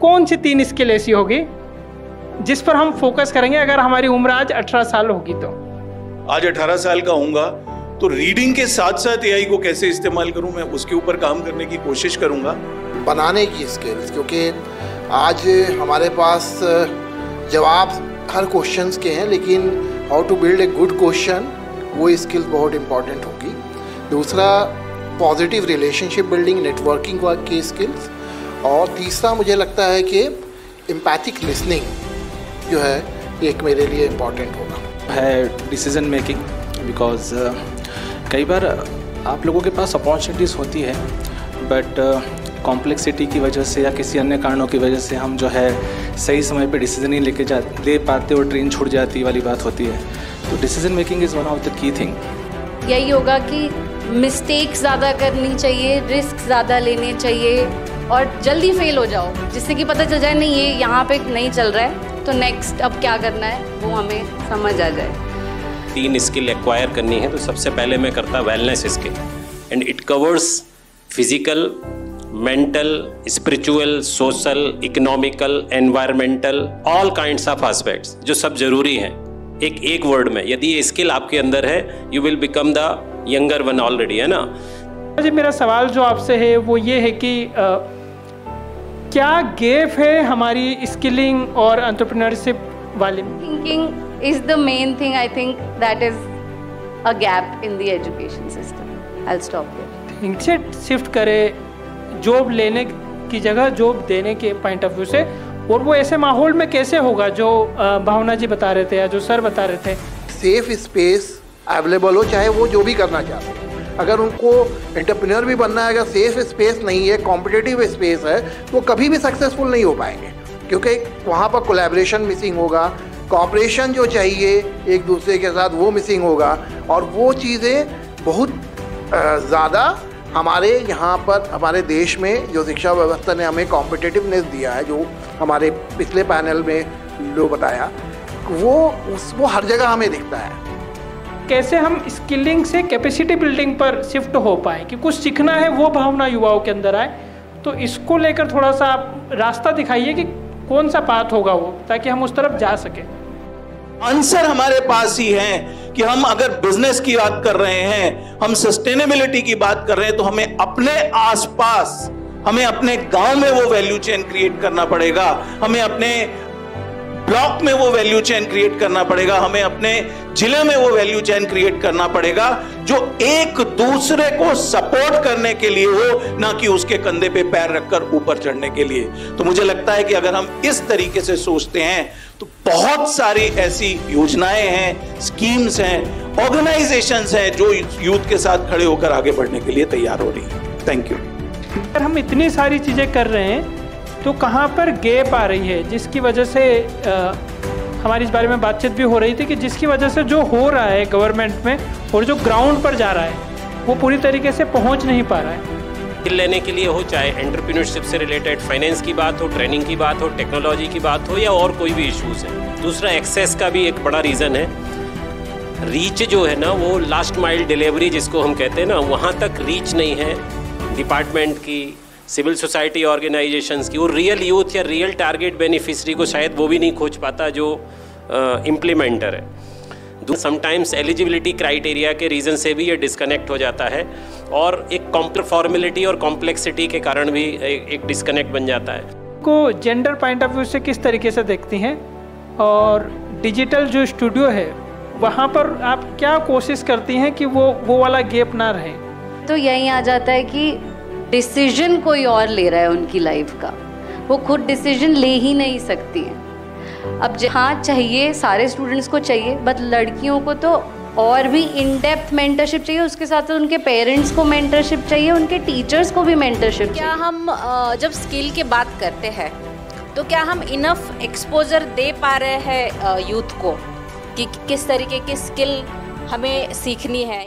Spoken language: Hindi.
कौन सी 3 स्किल ऐसी होगी जिस पर हम फोकस करेंगे अगर हमारी उम्र आज 18 साल होगी तो? आज 18 साल का हूँगा तो रीडिंग के साथ साथ एआई को कैसे इस्तेमाल करूँ, मैं उसके ऊपर काम करने की कोशिश करूँगा। बनाने की स्किल्स, क्योंकि आज हमारे पास जवाब हर क्वेश्चंस के हैं, लेकिन how to build a good question, वो स्किल्स बहुत इम्पॉर्टेंट होगी। दूसरा पॉजिटिव रिलेशनशिप बिल्डिंग, नेटवर्किंग की स्किल्स। और तीसरा मुझे लगता है कि एम्पैथिक लिसनिंग जो है एक मेरे लिए इम्पॉर्टेंट होगा। है डिसीजन मेकिंग, बिकॉज कई बार आप लोगों के पास अपॉर्चुनिटीज़ होती है बट कॉम्प्लेक्सिटी की वजह से या किसी अन्य कारणों की वजह से हम जो है सही समय पे डिसीजन नहीं ले पाते और ट्रेन छूट जाती वाली बात होती है। तो decision making is one of the key thing. यही होगा कि मिस्टेक ज़्यादा करनी चाहिए, रिस्क ज़्यादा लेने चाहिए और जल्दी फेल हो जाओ, जिससे कि पता चल जाए नहीं ये यहाँ पे नहीं चल रहा है तो नेक्स्ट अब क्या करना है वो हमें समझ आ जाए। 3 स्किल एक्वायर करनी है तो सबसे पहले मैं करता wellness skill, and it covers physical, mental, spiritual, social, economical, environmental, all kinds of aspects जो सब जरूरी हैं। एक वर्ड में यदि ये स्किल आपके अंदर है you will become the younger one already, है ना। जी मेरा सवाल जो आपसे है वो ये है कि क्या गैप है हमारी स्किलिंग और एंटरप्रेन्योरशिप वाले? Thinking is the main thing, I think that is a gap in the education system. I will stop here. Think से शिफ्ट करे जॉब लेने की जगह जॉब देने के पॉइंट ऑफ व्यू से, और वो ऐसे माहौल में कैसे होगा जो भावना जी बता रहे थे या जो सर बता रहे थे? सेफ स्पेस अवेलेबल हो, चाहे वो जो भी करना चाहते हैं। अगर उनको एंटरप्रेन्योर भी बनना है, अगर सेफ स्पेस नहीं है, कॉम्पिटिटिव स्पेस है, तो कभी भी सक्सेसफुल नहीं हो पाएंगे, क्योंकि वहाँ पर कोलैबोरेशन मिसिंग होगा, कॉपरेशन जो चाहिए एक दूसरे के साथ वो मिसिंग होगा। और वो चीज़ें बहुत ज़्यादा हमारे यहाँ पर हमारे देश में जो शिक्षा व्यवस्था ने हमें कॉम्पिटिटिवनेस दिया है, जो हमारे पिछले पैनल में जो बताया, वो हर जगह हमें दिखता है। कैसे हम स्किलिंग से कैपेसिटी बिल्डिंग पर शिफ्ट हो पाए कि कुछ सीखना है वो भावना युवाओं के अंदर आए, तो इसको लेकर थोड़ा सा आप रास्ता दिखाइए कि कौन सा पाथ होगा वो, ताकि हम उस तरफ जा सके। आंसर हमारे पास ही है कि हम अगर बिजनेस की बात कर रहे हैं, हम सस्टेनेबिलिटी की बात कर रहे हैं, तो हमें अपने आसपास, हमें अपने गांव में वो वैल्यू चेन क्रिएट करना पड़ेगा, हमें अपने ब्लॉक में वो वैल्यू चेन क्रिएट करना पड़ेगा, हमें अपने जिले में वो वैल्यू चेन क्रिएट करना पड़ेगा जो एक दूसरे को सपोर्ट करने के लिए हो, ना कि उसके कंधे पे पैर रखकर ऊपर चढ़ने के लिए। तो मुझे लगता है कि अगर हम इस तरीके से सोचते हैं तो बहुत सारी ऐसी योजनाएं हैं, स्कीम्स हैं, ऑर्गेनाइजेशंस हैं जो यूथ के साथ खड़े होकर आगे बढ़ने के लिए तैयार हो रही है। Thank you. अगर हम इतनी सारी चीज़ें कर रहे हैं तो कहाँ पर गैप आ रही है, जिसकी वजह से हमारी इस बारे में बातचीत भी हो रही थी कि जिसकी वजह से जो हो रहा है गवर्नमेंट में और जो ग्राउंड पर जा रहा है वो पूरी तरीके से पहुँच नहीं पा रहा है। लेने के लिए हो, चाहे एंटरप्रेन्योरशिप से रिलेटेड फाइनेंस की बात हो, ट्रेनिंग की बात हो, टेक्नोलॉजी की बात हो, या और कोई भी इश्यूज है। दूसरा एक्सेस का भी एक बड़ा रीज़न है। रीच जो है ना, वो लास्ट माइल डिलीवरी जिसको हम कहते हैं ना, वहाँ तक रीच नहीं है डिपार्टमेंट की, सिविल सोसाइटी ऑर्गेनाइजेशंस की, और रियल यूथ या रियल टारगेट बेनिफिशरी को शायद वो भी नहीं खोज पाता जो इम्प्लीमेंटर है। समटाइम्स एलिजिबिलिटी क्राइटेरिया के रीज़न से भी ये डिस्कनेक्ट हो जाता है, और एक फॉर्मेलिटी और कॉम्प्लेक्सिटी के कारण भी एक डिस्कनेक्ट बन जाता है। को जेंडर पॉइंट ऑफ व्यू से किस तरीके से देखती हैं, और डिजिटल जो स्टूडियो है वहाँ पर आप क्या कोशिश करती हैं कि वो वाला गैप ना रहे? तो यही आ जाता है कि डिसीजन कोई और ले रहा है उनकी लाइफ का, वो खुद डिसीजन ले ही नहीं सकती हैं। अब जहाँ चाहिए सारे स्टूडेंट्स को चाहिए, बट लड़कियों को तो और भी इन डेप्थ मेंटरशिप चाहिए, उसके साथ उनके पेरेंट्स को मेंटरशिप चाहिए, उनके टीचर्स को भी मेंटरशिप चाहिए। क्या हम जब स्किल की बात करते हैं तो क्या हम इनफ एक्सपोजर दे पा रहे हैं यूथ को कि किस तरीके की स्किल हमें सीखनी है?